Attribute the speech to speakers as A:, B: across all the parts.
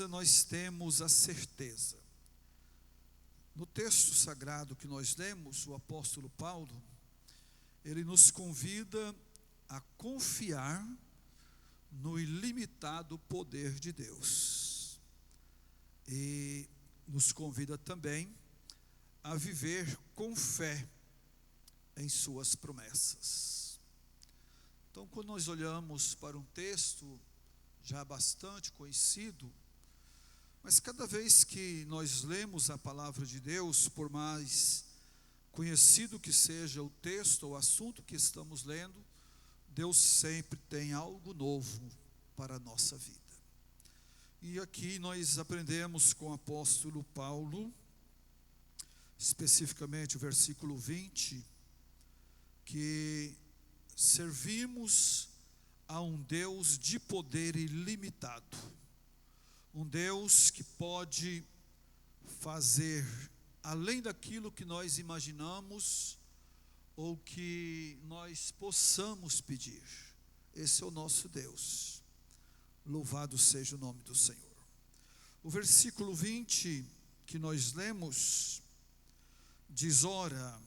A: Nós temos a certeza. No texto sagrado que nós lemos, o apóstolo Paulo, ele nos convida a confiar no ilimitado poder de Deus. E nos convida também a viver com fé em suas promessas. Então, quando nós olhamos para um texto já bastante conhecido, mas cada vez que nós lemos a palavra de Deus, por mais conhecido que seja o texto ou o assunto que estamos lendo, Deus sempre tem algo novo para a nossa vida. E aqui nós aprendemos com o apóstolo Paulo, especificamente o versículo 20, que servimos a um Deus de poder ilimitado. Um Deus que pode fazer além daquilo que nós imaginamos ou que nós possamos pedir. Esse é o nosso Deus. Louvado seja o nome do Senhor. O versículo 20 que nós lemos diz: ora,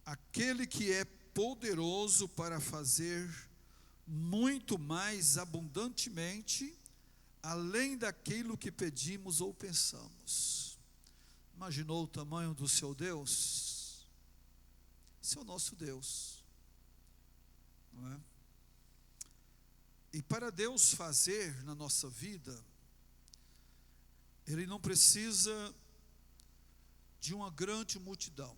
A: aquele que é poderoso para fazer muito mais abundantemente além daquilo que pedimos ou pensamos. Imaginou o tamanho do seu Deus? Esse é o nosso Deus, não é? E para Deus fazer na nossa vida, Ele não precisa de uma grande multidão.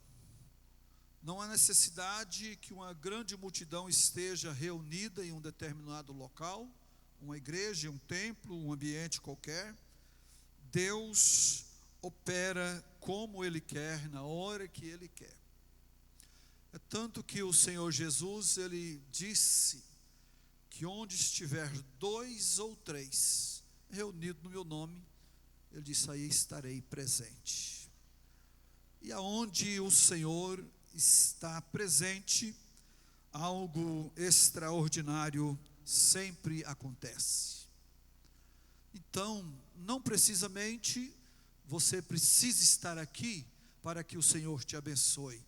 A: Não há necessidade que uma grande multidão esteja reunida em um determinado local, uma igreja, um templo, um ambiente qualquer. Deus opera como Ele quer, na hora que Ele quer. É tanto que o Senhor Jesus, Ele disse que onde estiver 2 ou 3 reunidos no meu nome, Ele disse: aí estarei presente. E aonde o Senhor está presente, algo extraordinário sempre acontece. Então, não precisamente você precisa estar aqui para que o Senhor te abençoe.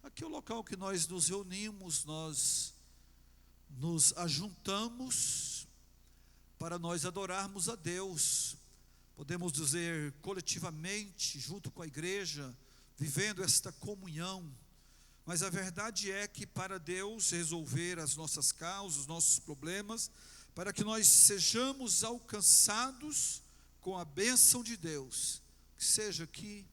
A: Aqui é o local que nós nos reunimos, nós nos ajuntamos para nós adorarmos a Deus. Podemos dizer coletivamente, junto com a igreja, vivendo esta comunhão. Mas a verdade é que para Deus resolver as nossas causas, os nossos problemas, para que nós sejamos alcançados com a bênção de Deus, que seja aqui,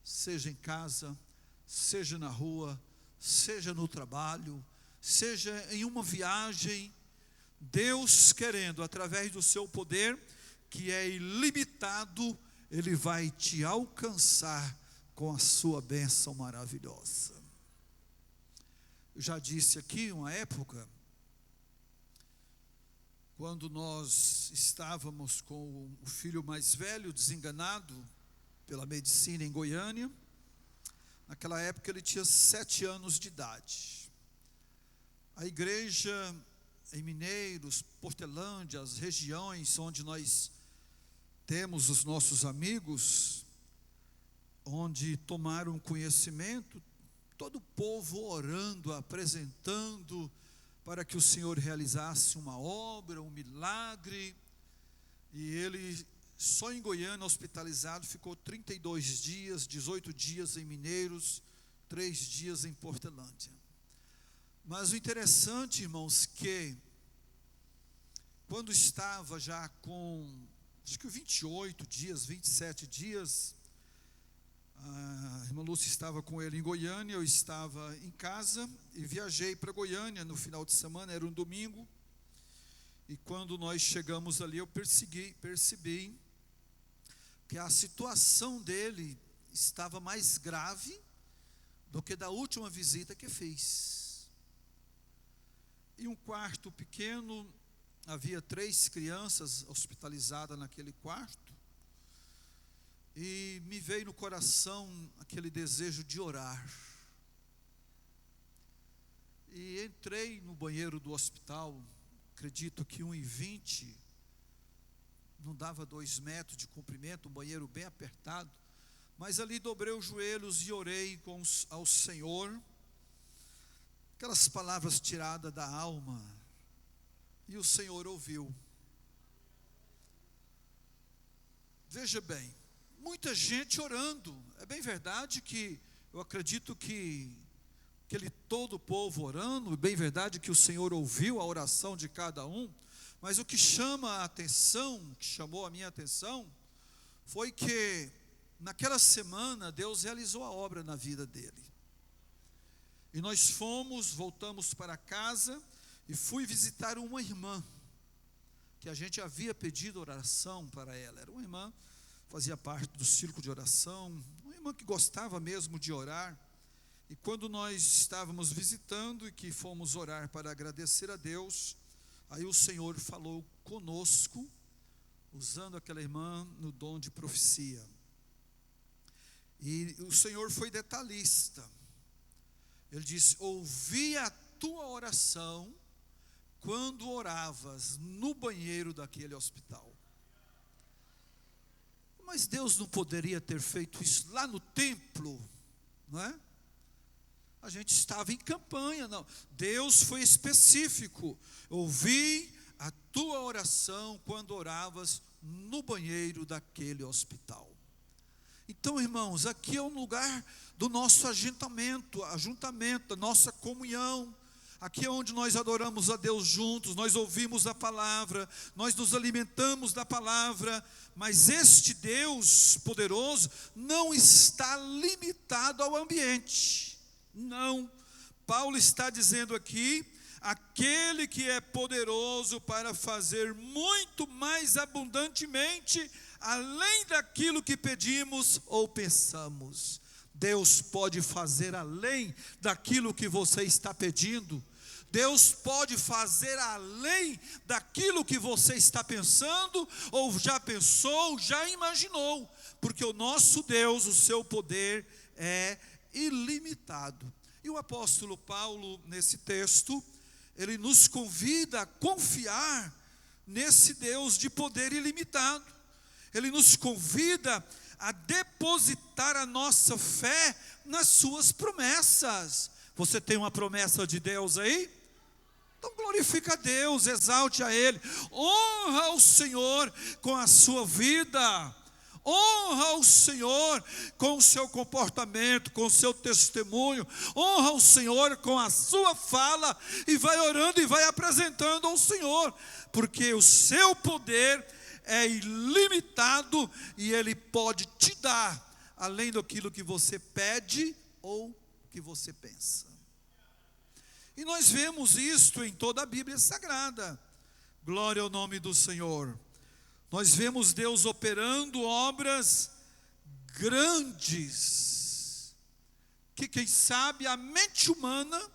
A: seja em casa, seja na rua, seja no trabalho, seja em uma viagem, Deus querendo, através do seu poder, que é ilimitado, Ele vai te alcançar com a sua bênção maravilhosa. Eu já disse aqui, uma época, quando nós estávamos com o filho mais velho, desenganado pela medicina em Goiânia. Naquela época ele tinha 7 anos de idade. A igreja em Mineiros, Portelândia, as regiões onde nós temos os nossos amigos, onde tomaram conhecimento, todo o povo orando, apresentando para que o Senhor realizasse uma obra, um milagre. E ele, só em Goiânia, hospitalizado, ficou 32 dias, 18 dias em Mineiros, 3 dias em Portelândia. Mas o interessante, irmãos, que quando estava já com, acho que 28 dias, 27 dias, a irmã Lúcia estava com ele em Goiânia, eu estava em casa e viajei para Goiânia no final de semana, era um domingo. E quando nós chegamos ali, eu percebi que a situação dele estava mais grave do que da última visita que fez. Em um quarto pequeno, havia 3 crianças hospitalizadas naquele quarto. E me veio no coração aquele desejo de orar. E entrei no banheiro do hospital, acredito que 1h20 não dava 2 metros de comprimento, um banheiro bem apertado, mas ali dobrei os joelhos e orei ao Senhor, aquelas palavras tiradas da alma, e o Senhor ouviu. Veja bem, muita gente orando. É bem verdade que eu acredito que todo o povo orando, é bem verdade que o Senhor ouviu a oração de cada um, mas o que chama a atenção, que chamou a minha atenção, foi que naquela semana Deus realizou a obra na vida dele. E nós voltamos para casa e fui visitar uma irmã, que a gente havia pedido oração para ela. Era uma irmã, fazia parte do círculo de oração, uma irmã que gostava mesmo de orar. E quando nós estávamos visitando e que fomos orar para agradecer a Deus, aí o Senhor falou conosco, usando aquela irmã no dom de profecia. E o Senhor foi detalhista. Ele disse: ouvi a tua oração quando oravas no banheiro daquele hospital. Mas Deus não poderia ter feito isso lá no templo, não é? A gente estava em campanha, não. Deus foi específico. Ouvi a tua oração quando oravas no banheiro daquele hospital. Então, irmãos, aqui é um lugar do nosso ajuntamento, da nossa comunhão. Aqui é onde nós adoramos a Deus juntos, nós ouvimos a palavra, nós nos alimentamos da palavra, mas este Deus poderoso não está limitado ao ambiente, não. Paulo está dizendo aqui, aquele que é poderoso para fazer muito mais abundantemente, além daquilo que pedimos ou pensamos. Deus pode fazer além daquilo que você está pedindo. Deus pode fazer além daquilo que você está pensando, ou já pensou, já imaginou, porque o nosso Deus, o seu poder é ilimitado. E o apóstolo Paulo, nesse texto, ele nos convida a confiar nesse Deus de poder ilimitado. Ele nos convida a depositar a nossa fé nas suas promessas. Você tem uma promessa de Deus aí? Então glorifica a Deus, exalte a Ele, honra o Senhor com a sua vida, honra o Senhor com o seu comportamento, com o seu testemunho, honra o Senhor com a sua fala, e vai orando e vai apresentando ao Senhor, porque o seu poder é ilimitado e Ele pode te dar além daquilo que você pede ou que você pensa. E nós vemos isto em toda a Bíblia Sagrada. Glória ao nome do Senhor. Nós vemos Deus operando obras grandes, que quem sabe a mente humana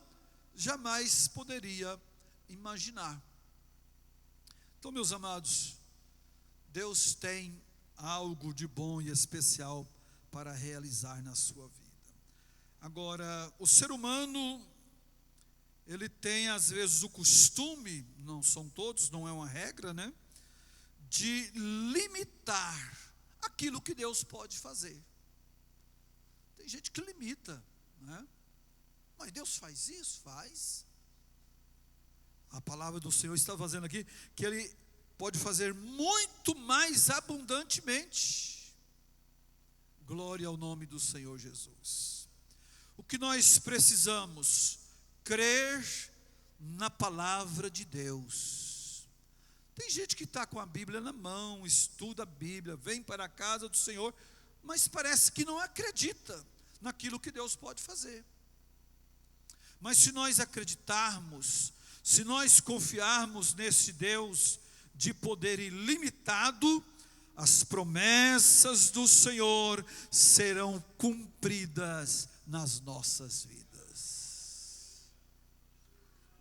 A: jamais poderia imaginar. Então, meus amados, Deus tem algo de bom e especial para realizar na sua vida. Agora, o ser humano, ele tem às vezes o costume, não são todos, não é uma regra, né? De limitar aquilo que Deus pode fazer. Tem gente que limita, né? Mas Deus faz isso? Faz. A palavra do Senhor está fazendo aqui que Ele pode fazer muito mais abundantemente. Glória ao nome do Senhor Jesus. O que nós precisamos? Crer na palavra de Deus. Tem gente que está com a Bíblia na mão, estuda a Bíblia, vem para a casa do Senhor, mas parece que não acredita naquilo que Deus pode fazer. Mas se nós acreditarmos, se nós confiarmos nesse Deus de poder ilimitado, as promessas do Senhor serão cumpridas nas nossas vidas.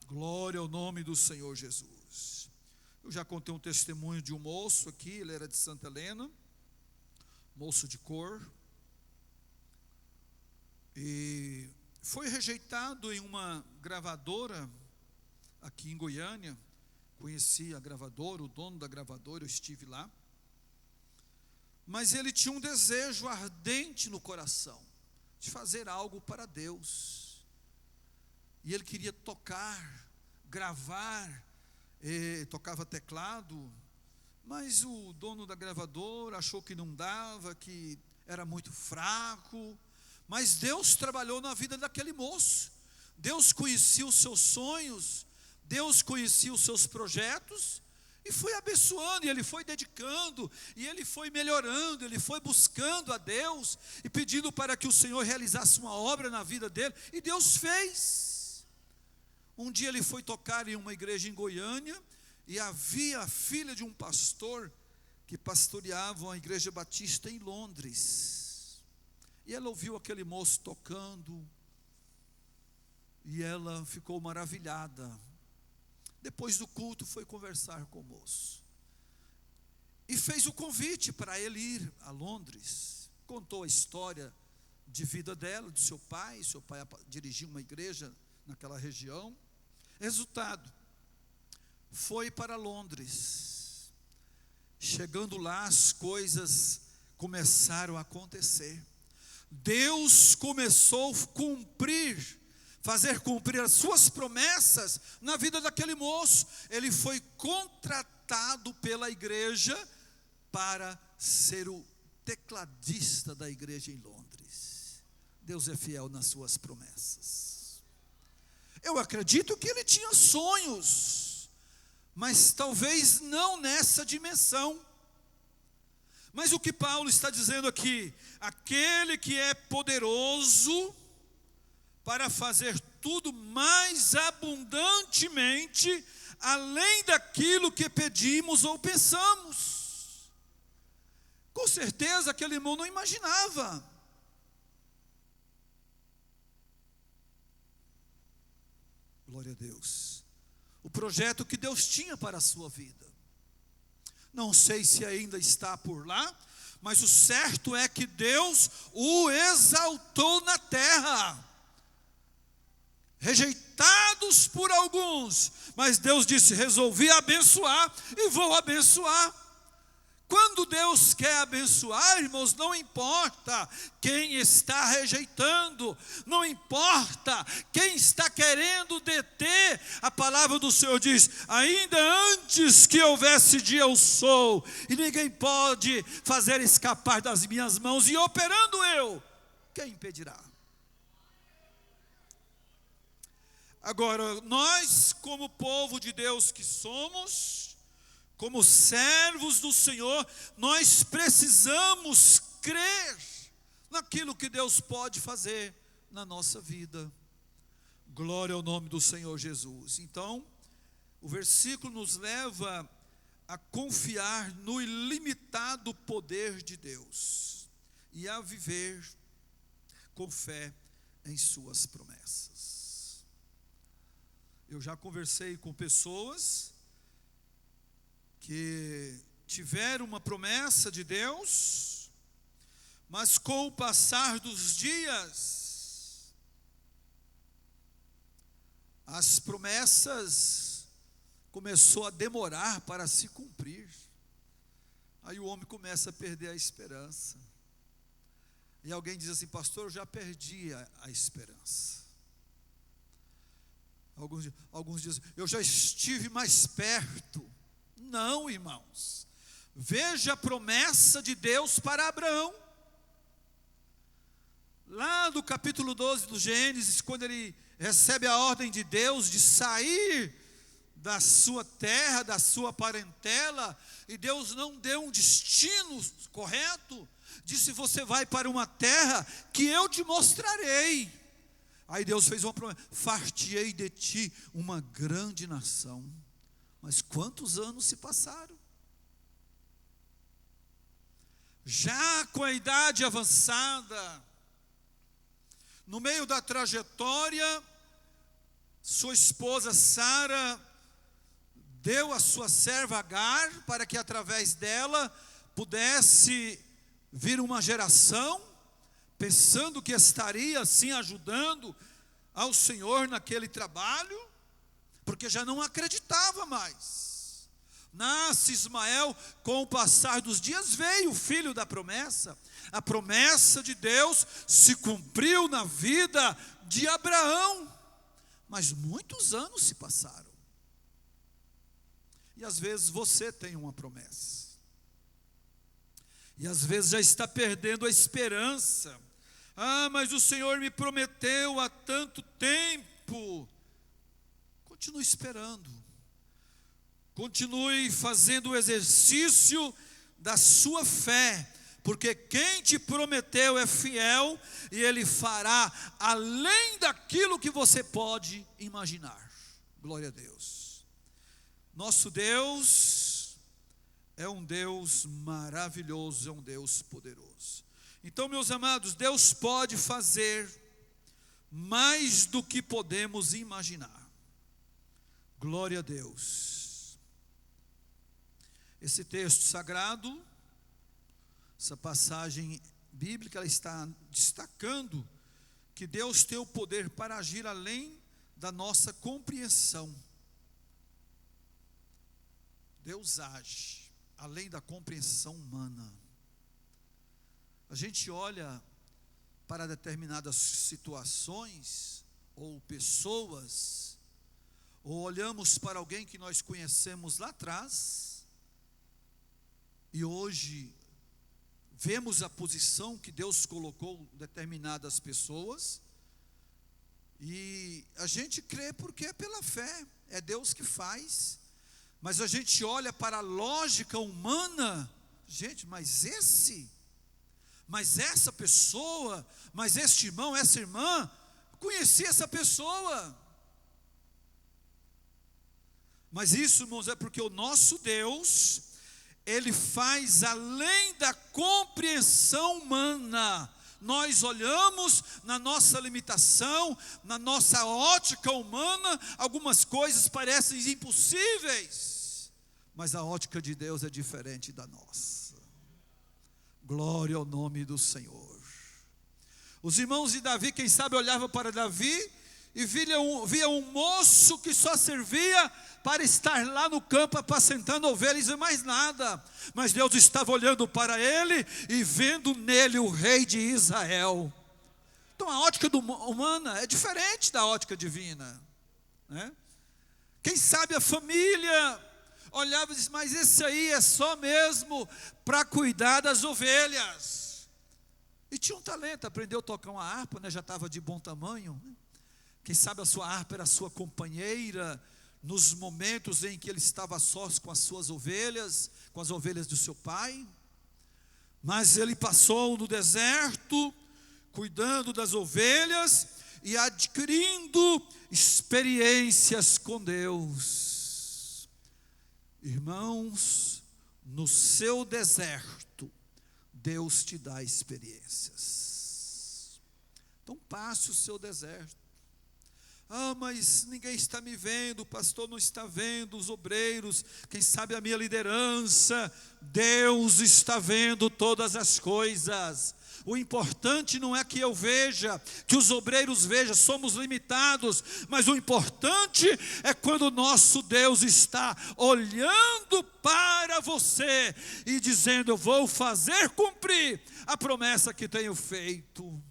A: Glória ao nome do Senhor Jesus. Eu já contei um testemunho de um moço aqui, ele era de Santa Helena, moço de cor, e foi rejeitado em uma gravadora aqui em Goiânia. Conheci a gravadora, o dono da gravadora, eu estive lá. mas ele tinha um desejo ardente no coração, de fazer algo para Deus, e ele queria tocar, gravar, tocava teclado, mas o dono da gravadora achou que não dava, que era muito fraco, mas Deus trabalhou na vida daquele moço, Deus conhecia os seus sonhos, Deus conhecia os seus projetos, e foi abençoando, e ele foi dedicando, e ele foi melhorando, ele foi buscando a Deus, e pedindo para que o Senhor realizasse uma obra na vida dele, e Deus fez. Um dia ele foi tocar em uma igreja em Goiânia, e havia a filha de um pastor, que pastoreava uma igreja batista em Londres, e ela ouviu aquele moço tocando, e ela ficou maravilhada. Depois do culto foi conversar com o moço, e fez o convite para ele ir a Londres, contou a história de vida dela, do seu pai dirigia uma igreja naquela região. Resultado, foi para Londres. Chegando lá, as coisas começaram a acontecer. Deus começou a fazer cumprir as suas promessas na vida daquele moço. Ele foi contratado pela igreja para ser o tecladista da igreja em Londres. Deus é fiel nas suas promessas. Eu acredito que ele tinha sonhos, mas talvez não nessa dimensão. Mas o que Paulo está dizendo aqui, aquele que é poderoso para fazer tudo mais abundantemente, além daquilo que pedimos ou pensamos. Com certeza aquele irmão não imaginava. Glória a Deus. O projeto que Deus tinha para a sua vida. Não sei se ainda está por lá, mas o certo é que Deus o exaltou na terra. Rejeitados por alguns, mas Deus disse: resolvi abençoar e vou abençoar. Quando Deus quer abençoar, irmãos, não importa quem está rejeitando, não importa quem está querendo deter. A palavra do Senhor diz: ainda antes que houvesse dia eu sou, e ninguém pode fazer escapar das minhas mãos, e operando eu, quem impedirá? Agora, nós como povo de Deus que somos, como servos do Senhor, nós precisamos crer naquilo que Deus pode fazer na nossa vida. Glória ao nome do Senhor Jesus. Então, o versículo nos leva a confiar no ilimitado poder de Deus e a viver com fé em suas promessas. Eu já conversei com pessoas que tiveram uma promessa de Deus, mas com o passar dos dias, as promessas começou a demorar para se cumprir. Aí o homem começa a perder a esperança. E alguém diz assim: pastor, eu já perdi a esperança. Alguns dizem: eu já estive mais perto. Não, irmãos. Veja a promessa de Deus para Abraão. Lá do capítulo 12 do Gênesis, quando ele recebe a ordem de Deus de sair da sua terra, da sua parentela, e Deus não deu um destino correto, disse: você vai para uma terra que eu te mostrarei. Aí Deus fez uma promessa: far-te-ei de ti uma grande nação. Mas quantos anos se passaram? Já com a idade avançada, no meio da trajetória, sua esposa Sara deu a sua serva Agar para que através dela pudesse vir uma geração, pensando que estaria assim ajudando ao Senhor naquele trabalho, porque já não acreditava mais. Nasce Ismael, com o passar dos dias veio o filho da promessa. A promessa de Deus se cumpriu na vida de Abraão, mas muitos anos se passaram. E às vezes você tem uma promessa, e às vezes já está perdendo a esperança. Mas o Senhor me prometeu há tanto tempo. Continue esperando. Continue fazendo o exercício da sua fé, porque quem te prometeu é fiel e Ele fará além daquilo que você pode imaginar. Glória a Deus. Nosso Deus é um Deus maravilhoso, é um Deus poderoso. Então, meus amados, Deus pode fazer mais do que podemos imaginar. Glória a Deus. Esse texto sagrado, essa passagem bíblica, ela está destacando que Deus tem o poder para agir além da nossa compreensão. Deus age além da compreensão humana. A gente olha para determinadas situações ou pessoas, ou olhamos para alguém que nós conhecemos lá atrás, e hoje vemos a posição que Deus colocou determinadas pessoas, e a gente crê porque é pela fé, é Deus que faz. Mas a gente olha para a lógica humana, gente, mas essa pessoa, mas este irmão, essa irmã, conheci essa pessoa. Mas isso, irmãos, é porque o nosso Deus, Ele faz além da compreensão humana. Nós olhamos na nossa limitação, na nossa ótica humana, algumas coisas parecem impossíveis, mas a ótica de Deus é diferente da nossa. Glória ao nome do Senhor. Os irmãos de Davi, quem sabe, olhavam para Davi e via um moço que só servia para estar lá no campo apacentando ovelhas e mais nada. Mas Deus estava olhando para ele e vendo nele o rei de Israel. Então a ótica humana é diferente da ótica divina, né? Quem sabe a família olhava e dizia, mas esse aí é só mesmo para cuidar das ovelhas. E tinha um talento, aprendeu a tocar uma harpa, né? Já estava de bom tamanho, né? Quem sabe a sua harpa era a sua companheira nos momentos em que ele estava sós com as suas ovelhas, com as ovelhas do seu pai. Mas ele passou no deserto, cuidando das ovelhas e adquirindo experiências com Deus. Irmãos, no seu deserto, Deus te dá experiências. Então passe o seu deserto. Mas ninguém está me vendo, o pastor não está vendo, os obreiros, quem sabe a minha liderança. Deus está vendo todas as coisas. O importante não é que eu veja, que os obreiros vejam, somos limitados, mas o importante é quando o nosso Deus está olhando para você e dizendo, eu vou fazer cumprir a promessa que tenho feito.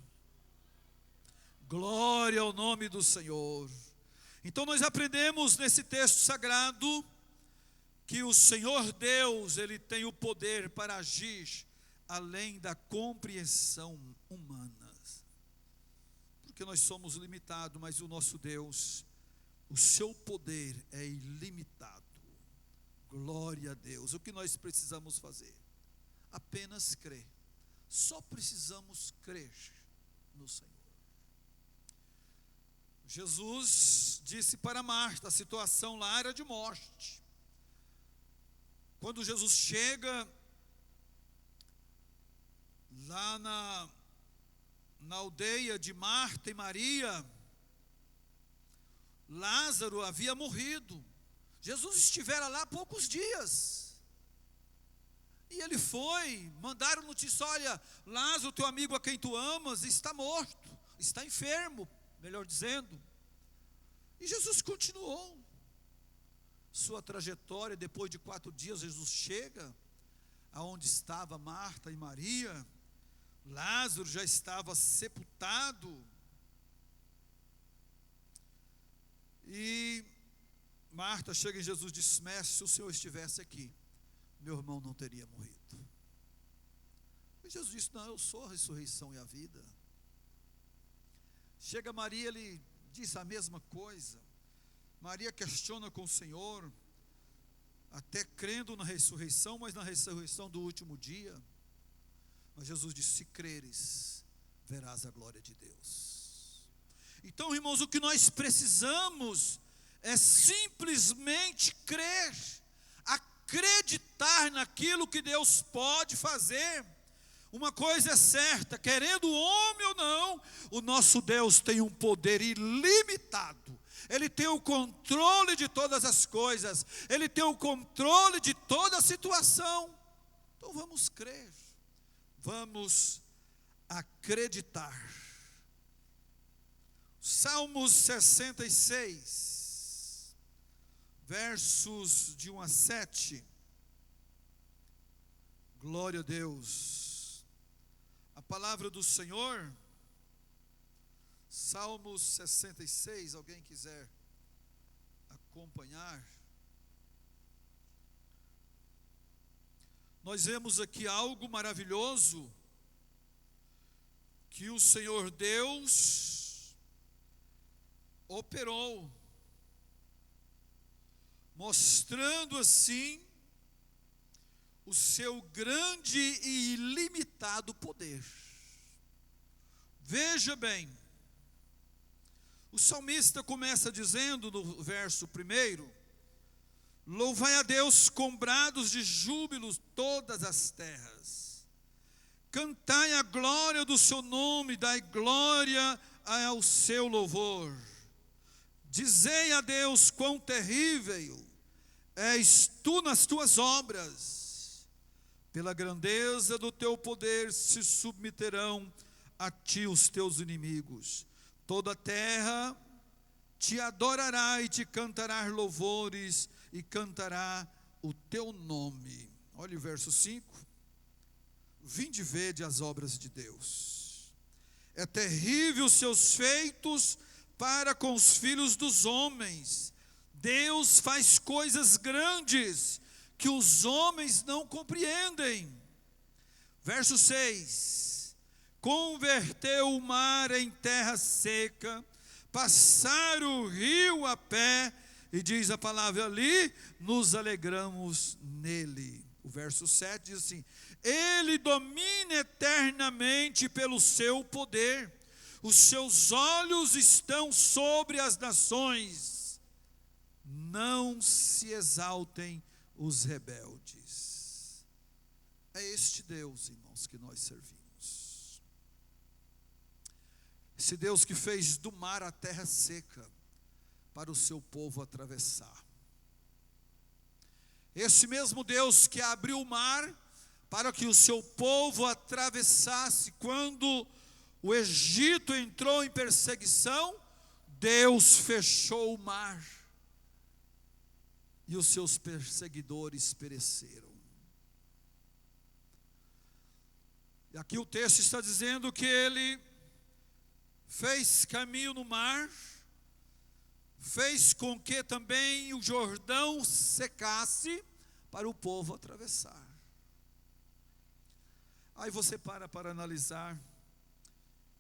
A: Glória ao nome do Senhor. Então nós aprendemos nesse texto sagrado que o Senhor Deus, Ele tem o poder para agir além da compreensão humana. Porque nós somos limitados, mas o nosso Deus, o seu poder é ilimitado. Glória a Deus. O que nós precisamos fazer? Apenas crer. Só precisamos crer no Senhor. Jesus disse para Marta, a situação lá era de morte. Quando Jesus chega lá na aldeia de Marta e Maria, Lázaro havia morrido. Jesus estivera lá há poucos dias. E ele foi, mandaram notícia, olha, Lázaro, teu amigo a quem tu amas, está morto, está enfermo, melhor dizendo. E Jesus continuou. sua trajetória. Depois de 4 dias, Jesus chega aonde estava Marta e Maria. Lázaro já estava sepultado. E Marta chega em Jesus e diz: mestre, se o Senhor estivesse aqui, meu irmão não teria morrido. E Jesus disse: não, eu sou a ressurreição e a vida. Chega Maria, ele diz a mesma coisa. Maria questiona com o Senhor, até crendo na ressurreição, mas na ressurreição do último dia. Mas Jesus disse: se creres, verás a glória de Deus. Então, irmãos, o que nós precisamos é simplesmente crer, acreditar naquilo que Deus pode fazer. Uma coisa é certa, querendo o homem ou não, o nosso Deus tem um poder ilimitado. Ele tem o controle de todas as coisas. Ele tem o controle de toda a situação. Então vamos crer. Vamos acreditar. Salmos 66, versos de 1 a 7. Glória a Deus. A palavra do Senhor, Salmos 66, alguém quiser acompanhar. Nós vemos aqui algo maravilhoso, que o Senhor Deus operou, mostrando assim o seu grande e ilimitado poder. Veja bem, o salmista começa dizendo no verso 1: louvai a Deus com brados de júbilo todas as terras, cantai a glória do seu nome, dai glória ao seu louvor. Dizei a Deus quão terrível és tu nas tuas obras. Pela grandeza do teu poder se submeterão a ti os teus inimigos. Toda a terra te adorará e te cantará louvores e cantará o teu nome. Olha o verso 5. Vinde vede as obras de Deus. É terrível os seus feitos para com os filhos dos homens. Deus faz coisas grandes que os homens não compreendem. Verso 6. Converteu o mar em terra seca, passar o rio a pé, e diz a palavra ali, nos alegramos nele. O verso 7 diz assim: ele domina eternamente pelo seu poder, os seus olhos estão sobre as nações, não se exaltem os rebeldes. É este Deus, irmãos, que nós servimos. Esse Deus que fez do mar a terra seca para o seu povo atravessar. Esse mesmo Deus que abriu o mar para que o seu povo atravessasse quando o Egito entrou em perseguição, Deus fechou o mar e os seus perseguidores pereceram. E aqui o texto está dizendo que ele fez caminho no mar, fez com que também o Jordão secasse para o povo atravessar. Aí você para analisar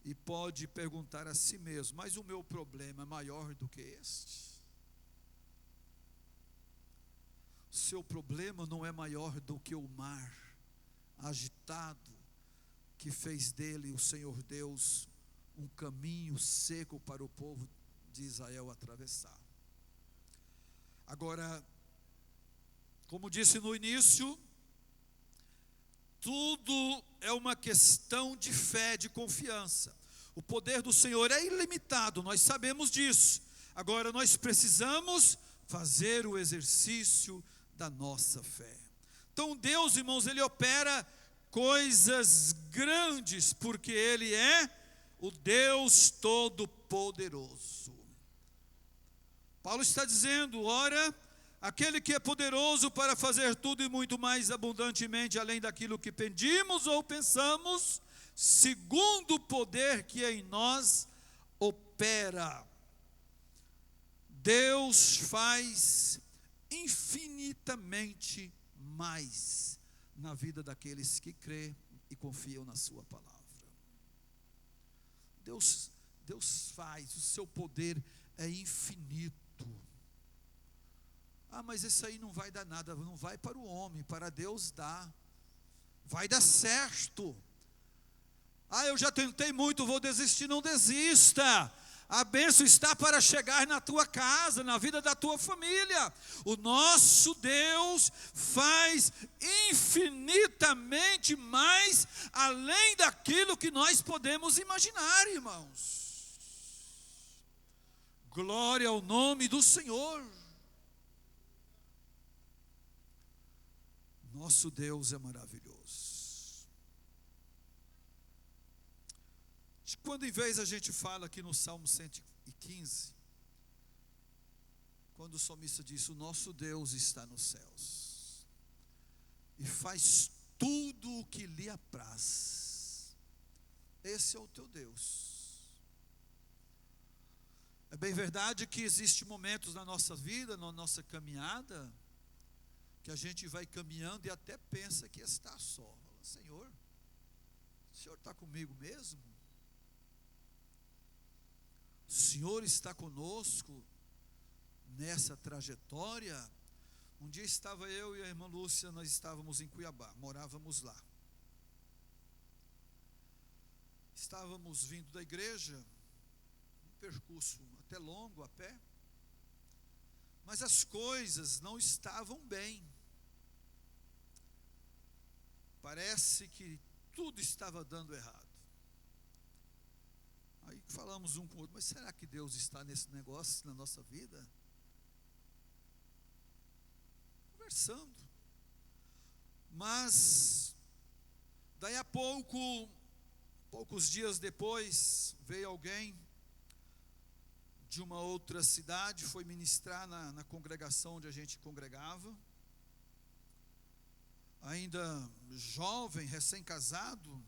A: e pode perguntar a si mesmo: mas o meu problema é maior do que este? O seu problema não é maior do que o mar agitado que fez dele o Senhor Deus um caminho seco para o povo de Israel atravessar. Agora, como disse no início, tudo é uma questão de fé, de confiança. O poder do Senhor é ilimitado, nós sabemos disso. Agora nós precisamos fazer o exercício da nossa fé. Então Deus, irmãos, Ele opera coisas grandes, porque Ele é o Deus Todo-Poderoso. Paulo está dizendo: ora, aquele que é poderoso para fazer tudo e muito mais abundantemente, além daquilo que pedimos ou pensamos, segundo o poder que em nós opera. Deus faz infinitamente mais na vida daqueles que crêem e confiam na sua palavra. Deus faz, o seu poder é infinito. Mas isso aí não vai dar nada, não vai para o homem, para Deus dá. Vai dar certo. Eu já tentei muito, vou desistir. Não desista. A bênção está para chegar na tua casa, na vida da tua família. O nosso Deus faz infinitamente mais, além daquilo que nós podemos imaginar, irmãos. Glória ao nome do Senhor. Nosso Deus é maravilhoso. Quando em vez a gente fala aqui no Salmo 115, quando o salmista diz: o nosso Deus está nos céus e faz tudo o que lhe apraz. Esse é o teu Deus. É bem verdade que existem momentos na nossa vida, na nossa caminhada, que a gente vai caminhando e até pensa que está só. Senhor, o Senhor está comigo mesmo? O Senhor está conosco nessa trajetória? Um dia estava eu e a irmã Lúcia, nós estávamos em Cuiabá, morávamos lá. Estávamos vindo da igreja, um percurso até longo a pé, mas as coisas não estavam bem. Parece que tudo estava dando errado. Aí falamos um com o outro: mas será que Deus está nesse negócio na nossa vida? Conversando. Mas daí a poucos dias depois, veio alguém de uma outra cidade, foi ministrar na congregação onde a gente congregava. Ainda jovem, recém-casado,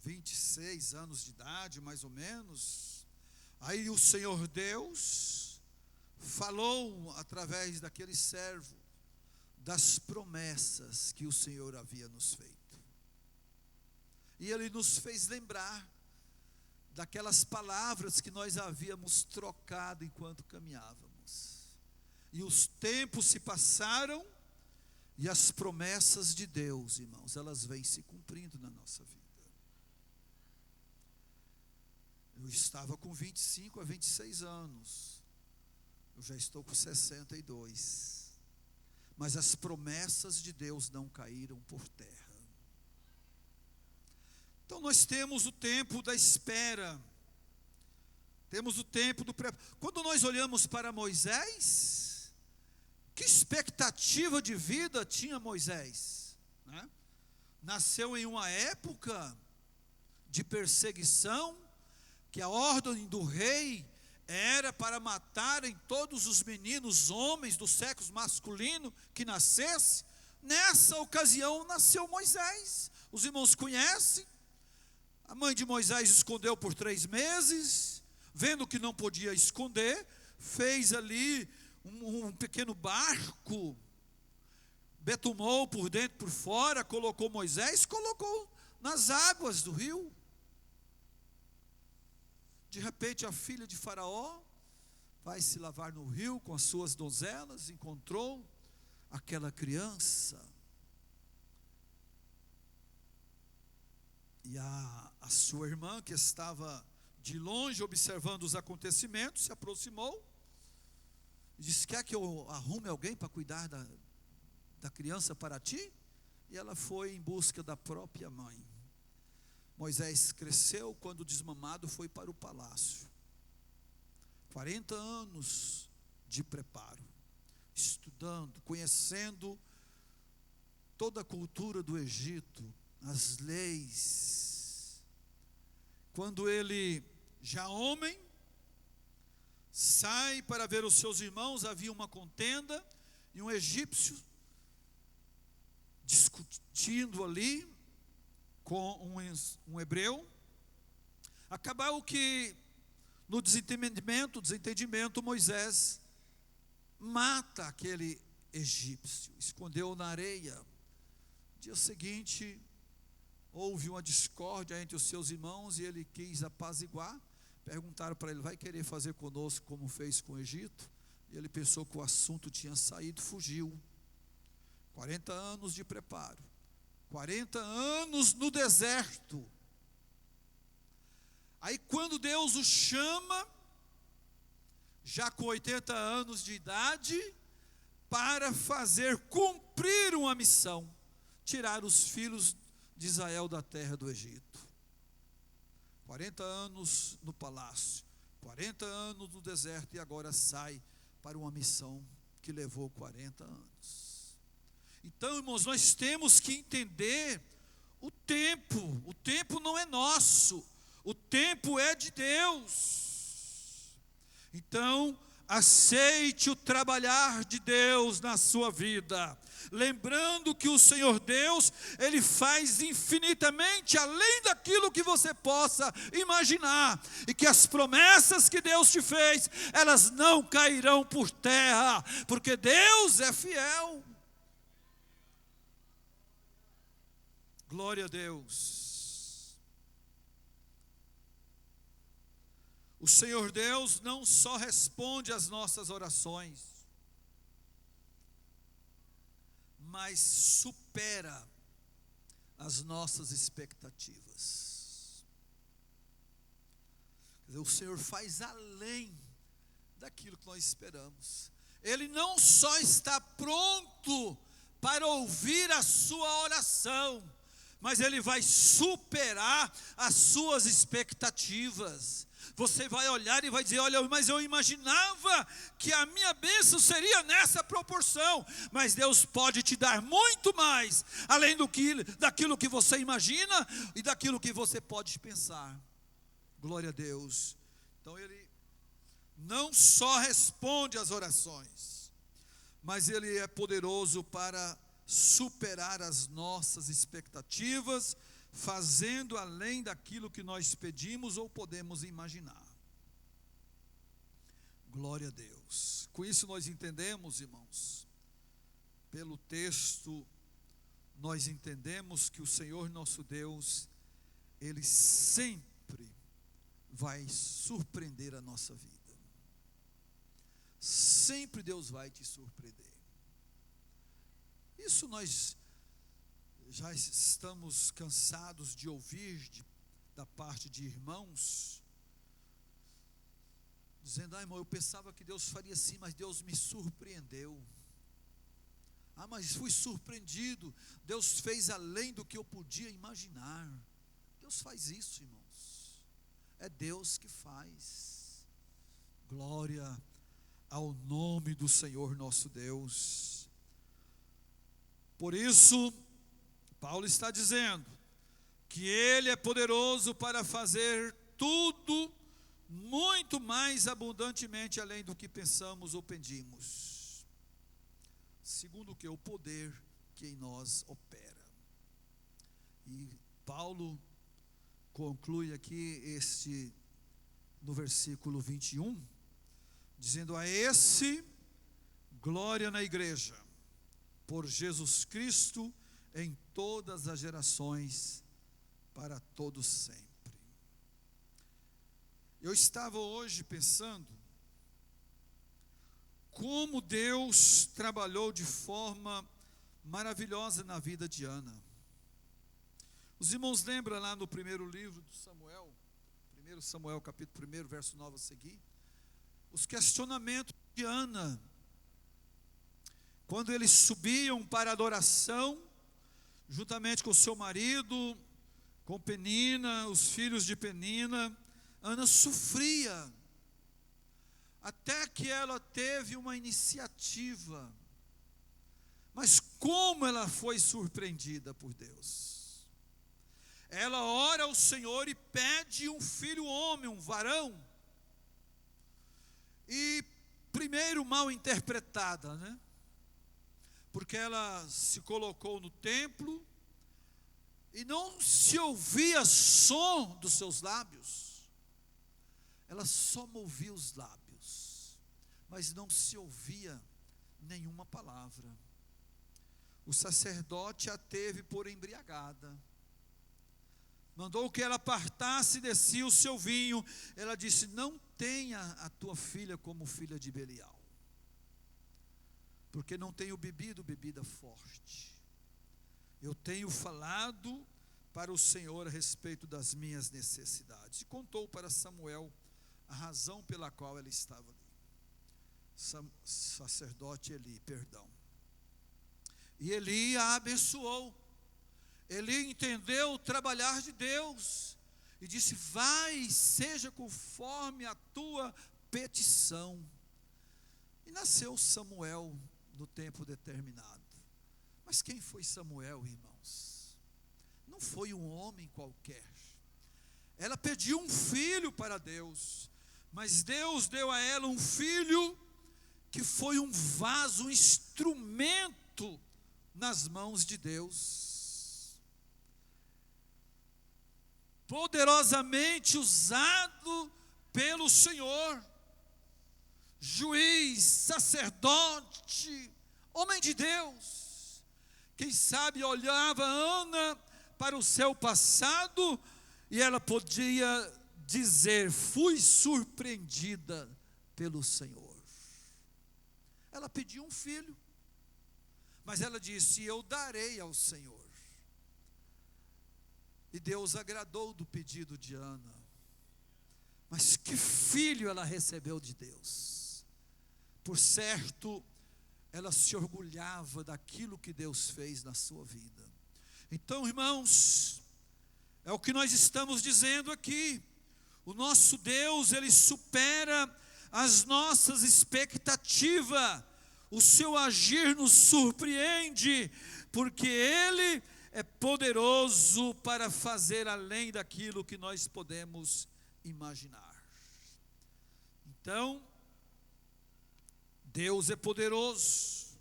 A: 26 anos de idade, mais ou menos. Aí o Senhor Deus falou através daquele servo das promessas que o Senhor havia nos feito. E Ele nos fez lembrar daquelas palavras que nós havíamos trocado enquanto caminhávamos. E os tempos se passaram, e as promessas de Deus, irmãos, elas vêm se cumprindo na nossa vida. Eu estava com 25 a 26 anos. Eu já estou com 62. Mas as promessas de Deus não caíram por terra. Então nós temos o tempo da espera. Temos o tempo do preparo. Quando nós olhamos para Moisés, que expectativa de vida tinha Moisés, né? Nasceu em uma época de perseguição, que a ordem do rei era para matarem todos os meninos, homens do sexo masculino que nascesse. Nessa ocasião nasceu Moisés. Os irmãos conhecem. A mãe de Moisés escondeu por 3 meses, vendo que não podia esconder, fez ali um pequeno barco, betumou por dentro e por fora, colocou Moisés, colocou nas águas do rio. De repente a filha de Faraó vai se lavar no rio com as suas donzelas, encontrou aquela criança. E a sua irmã, que estava de longe observando os acontecimentos, se aproximou e disse: quer que eu arrume alguém para cuidar da criança para ti? E ela foi em busca da própria mãe. Moisés cresceu, quando desmamado foi para o palácio. 40 anos de preparo, estudando, conhecendo toda a cultura do Egito, as leis. Quando ele, já homem, sai para ver os seus irmãos. Havia uma contenda e um egípcio discutindo ali com um hebreu. Acabou que no desentendimento, Moisés mata aquele egípcio, escondeu na areia. Dia seguinte, houve uma discórdia entre os seus irmãos e ele quis apaziguar. Perguntaram para ele: vai querer fazer conosco como fez com o Egito? E ele pensou que o assunto tinha saído, fugiu. 40 anos de preparo, 40 anos no deserto. Aí quando Deus o chama, já com 80 anos de idade, para fazer cumprir uma missão, tirar os filhos de Israel da terra do Egito. 40 anos no palácio, 40 anos no deserto, e agora sai para uma missão que levou 40 anos. Então, irmãos, nós temos que entender o tempo não é nosso, o tempo é de Deus. Então, aceite o trabalhar de Deus na sua vida, lembrando que o Senhor Deus, Ele faz infinitamente além daquilo que você possa imaginar, e que as promessas que Deus te fez, elas não cairão por terra, porque Deus é fiel. Glória a Deus. O Senhor Deus não só responde às nossas orações, mas supera as nossas expectativas. Quer dizer, o Senhor faz além daquilo que nós esperamos. Ele não só está pronto para ouvir a sua oração, mas Ele vai superar as suas expectativas. Você vai olhar e vai dizer: olha, mas eu imaginava que a minha bênção seria nessa proporção. Mas Deus pode te dar muito mais, além daquilo que você imagina e daquilo que você pode pensar. Glória a Deus. Então Ele não só responde às orações, mas Ele é poderoso para superar as nossas expectativas, fazendo além daquilo que nós pedimos ou podemos imaginar. Glória a Deus. Com isso nós entendemos, irmãos, pelo texto, nós entendemos que o Senhor nosso Deus, Ele sempre vai surpreender a nossa vida. Sempre Deus vai te surpreender. Isso nós já estamos cansados de ouvir da parte de irmãos, dizendo: irmão, eu pensava que Deus faria assim, mas Deus me surpreendeu. Mas fui surpreendido, Deus fez além do que eu podia imaginar. Deus faz isso, irmãos, é Deus que faz. Glória ao nome do Senhor nosso Deus. Por isso, Paulo está dizendo que Ele é poderoso para fazer tudo muito mais abundantemente além do que pensamos ou pedimos, segundo o que? O poder que em nós opera. E Paulo conclui aqui no versículo 21, dizendo: a esse glória na igreja, por Jesus Cristo, em todas as gerações, para todos sempre. Eu estava hoje pensando como Deus trabalhou de forma maravilhosa na vida de Ana. Os irmãos lembram lá no primeiro livro de Samuel, 1 Samuel capítulo 1, verso 9 a seguir, os questionamentos de Ana, quando eles subiam para a adoração, juntamente com seu marido, com Penina, os filhos de Penina, Ana sofria, até que ela teve uma iniciativa. Mas como ela foi surpreendida por Deus. Ela ora ao Senhor e pede um filho homem, um varão. E primeiro mal interpretada, né? Porque ela se colocou no templo e não se ouvia som dos seus lábios. Ela só movia os lábios, mas não se ouvia nenhuma palavra. O sacerdote a teve por embriagada. Mandou que ela apartasse e descia o seu vinho. Ela disse: não tenha a tua filha como filha de Belial, porque não tenho bebido bebida forte. Eu tenho falado para o Senhor a respeito das minhas necessidades. E contou para Samuel a razão pela qual ela estava ali. Sacerdote Eli, perdão. E Eli a abençoou. Eli entendeu o trabalhar de Deus e disse: vai, seja conforme a tua petição. E nasceu Samuel no tempo determinado. Mas quem foi Samuel, irmãos? Não foi um homem qualquer. Ela pediu um filho para Deus, mas Deus deu a ela um filho que foi um vaso, um instrumento nas mãos de Deus, poderosamente usado pelo Senhor. Juiz, sacerdote, homem de Deus. Quem sabe olhava Ana para o seu passado e ela podia dizer: fui surpreendida pelo Senhor. Ela pediu um filho, mas ela disse: eu darei ao Senhor. E Deus agradou do pedido de Ana. Mas que filho ela recebeu de Deus. Por certo, ela se orgulhava daquilo que Deus fez na sua vida. Então, irmãos, é o que nós estamos dizendo aqui. O nosso Deus, Ele supera as nossas expectativas. O seu agir nos surpreende, porque Ele é poderoso para fazer além daquilo que nós podemos imaginar. Então, Deus é poderoso.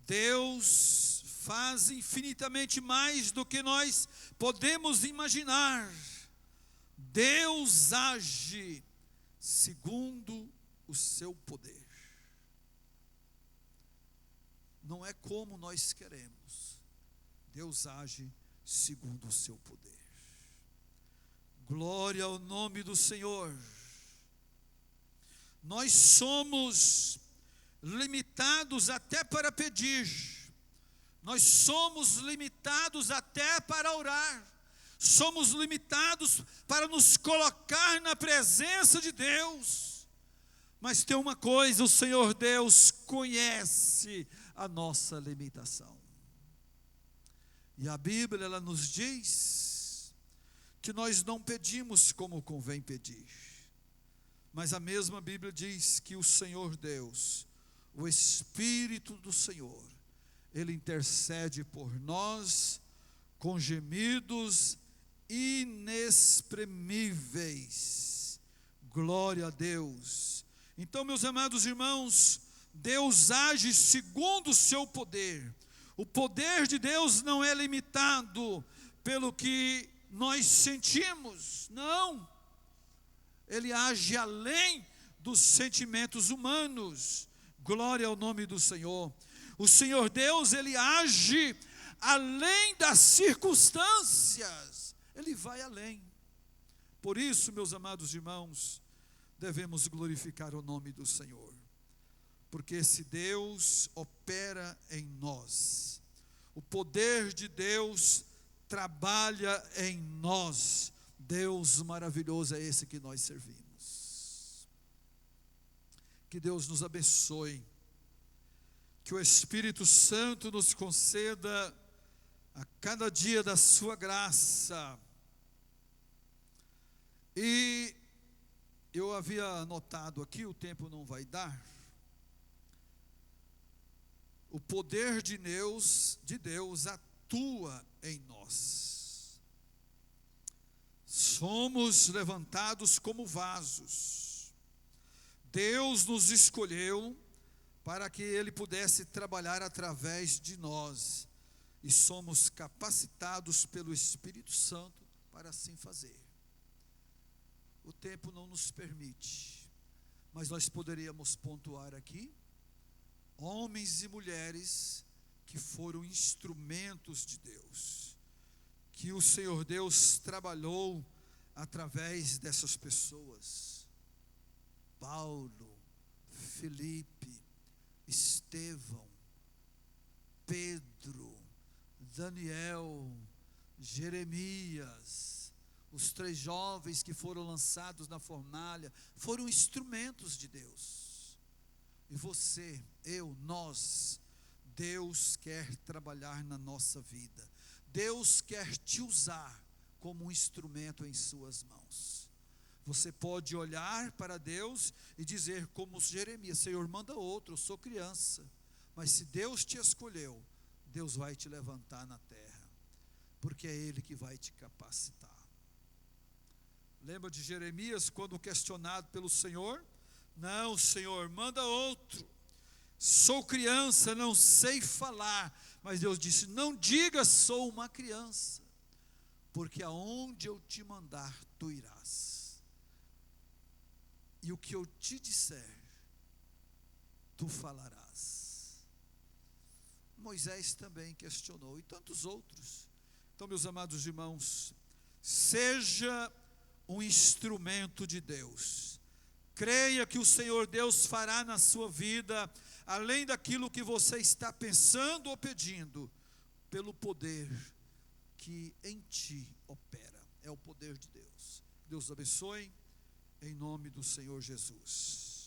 A: Deus faz infinitamente mais do que nós podemos imaginar. Deus age segundo o seu poder. Não é como nós queremos. Deus age segundo o seu poder. Glória ao nome do Senhor. Nós somos limitados até para pedir. Nós somos limitados até para orar. Somos limitados para nos colocar na presença de Deus. Mas tem uma coisa: o Senhor Deus conhece a nossa limitação. E a Bíblia, ela nos diz que nós não pedimos como convém pedir. Mas a mesma Bíblia diz que o Senhor Deus, o Espírito do Senhor, Ele intercede por nós com gemidos inexprimíveis. Glória a Deus. Então, meus amados irmãos, Deus age segundo o seu poder. O poder de Deus não é limitado pelo que nós sentimos, não. Ele age além dos sentimentos humanos. Glória ao nome do Senhor. O Senhor Deus, Ele age além das circunstâncias. Ele vai além. Por isso, meus amados irmãos, devemos glorificar o nome do Senhor. Porque esse Deus opera em nós. O poder de Deus trabalha em nós. Deus maravilhoso é esse que nós servimos. Que Deus nos abençoe. Que o Espírito Santo nos conceda a cada dia da sua graça. E eu havia anotado aqui, o tempo não vai dar. O poder de Deus atua em nós. Somos levantados como vasos. Deus nos escolheu para que Ele pudesse trabalhar através de nós, e somos capacitados pelo Espírito Santo para assim fazer. O tempo não nos permite, mas nós poderíamos pontuar aqui homens e mulheres que foram instrumentos de Deus, que o Senhor Deus trabalhou através dessas pessoas. Paulo, Felipe, Estevão, Pedro, Daniel, Jeremias, os 3 jovens que foram lançados na fornalha, foram instrumentos de Deus. E você, eu, nós, Deus quer trabalhar na nossa vida. Deus quer te usar como um instrumento em suas mãos. Você pode olhar para Deus e dizer como Jeremias: Senhor, manda outro, eu sou criança. Mas se Deus te escolheu, Deus vai te levantar na terra, porque é Ele que vai te capacitar. Lembra de Jeremias quando questionado pelo Senhor? Não, Senhor, manda outro. Sou criança, não sei falar. Mas Deus disse: não diga sou uma criança, porque aonde eu te mandar, tu irás. E o que eu te disser, tu falarás. Moisés também questionou, e tantos outros. Então, meus amados irmãos, seja um instrumento de Deus. Creia que o Senhor Deus fará na sua vida, além daquilo que você está pensando ou pedindo, pelo poder que em ti opera. É o poder de Deus. Deus abençoe, em nome do Senhor Jesus.